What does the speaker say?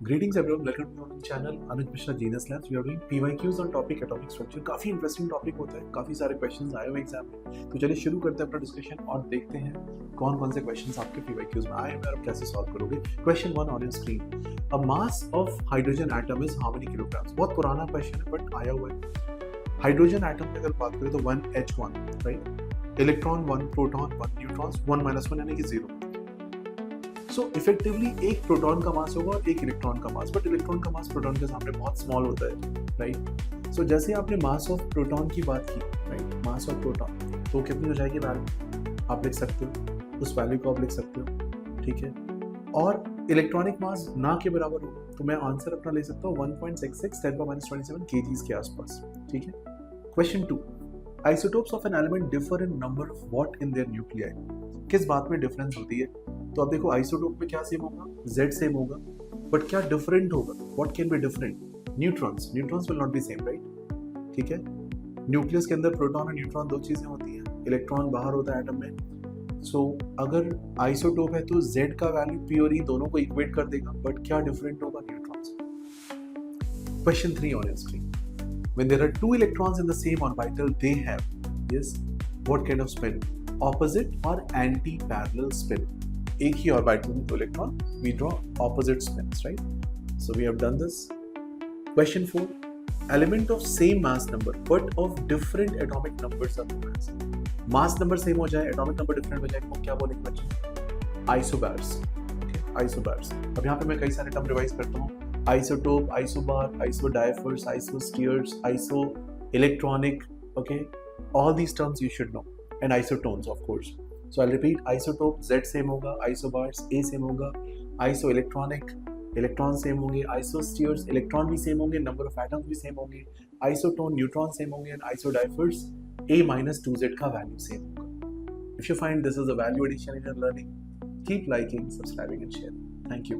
Greetings everyone, welcome to our channel Anuj Mishra Genius Labs. We are doing PYQs on topic atomic structure. काफी interesting topic होता है, काफी सारे questions आए हुए एग्जाम में। तो चलिए शुरू करते हैं अपना डिस्कशन और देखते हैं कौन कौन से क्वेश्चंस आपके PYQs में आए हैं और कैसे सॉल्व करोगे। Question 1 on your screen, a mass of hydrogen atom is how many kilograms. बहुत पुराना क्वेश्चन है बट आया हुआ है। हाइड्रोजन एटम की अगर बात करें तो 1H1, right, electron 1, proton 1, neutrons 1 - 1 यानी कि 0। सो इफेक्टिवली एक प्रोटॉन का मास होगा और एक इलेक्ट्रॉन का मास, बट इलेक्ट्रॉन का मास प्रोटॉन के सामने बहुत स्मॉल होता है, राइट। सो जैसे आपने मास ऑफ प्रोटॉन की बात की, राइट, मास ऑफ प्रोटॉन, तो कितनी हो जाएगी वैल्यू आप लिख सकते हो, उस वैल्यू को आप लिख सकते हो, ठीक है। और इलेक्ट्रॉनिक मास ना के बराबर हो तो मैं आंसर अपना ले सकता हूँ 1.66 10⁻27 kgs के आसपास, ठीक है। Question 2, isotopes of an element differ in number of what in their nuclei. किस बात में डिफरेंस होती है? तो आप देखो आइसोटोप में क्या सेम होगा, Z सेम होगा, बट क्या डिफरेंट होगा? What can be different? Neutrons will not be same, right, ठीक है। न्यूक्लियस के अंदर प्रोटॉन और न्यूट्रॉन दो चीजें होती हैं, इलेक्ट्रॉन बाहर होता है एटम में। सो अगर आइसोटोप है तो Z का वैल्यू P और E दोनों को इक्वेट कर देगा, बट क्या डिफरेंट होगा? Neutrons. Question 3 on your screen, when there are two electrons in the same orbital they have, yes, what kind of spin? Opposite or anti-parallel spin. एक ही orbital में दो electron, we draw opposite spins, right? So we have done this. Question 4, element of same mass number but of different atomic numbers are known as. mass number same हो जाए, atomic number different हो जाए, वो क्या बोलेंगे बच्चे? Isobars, isobars. अब यहाँ पे मैं कई सारे टर्म रिवाइज करता हूँ, isotope, isobar, isodiaphers, isosteres, isoelectronic, okay, all these terms you should know, and isotones of course. So I'll repeat, isotope Z same होगा, isobars A सेम होगा, iso electronic इलेक्ट्रॉन सेम होंगे, आइसोस्टीयर्स electron भी same होंगे, number of atoms भी same होंगे, isotone neutron same होंगे, and isodiaphers A - 2Z का value same होगा। If you find this is a value addition in your learning, keep liking, subscribing and sharing. Thank you.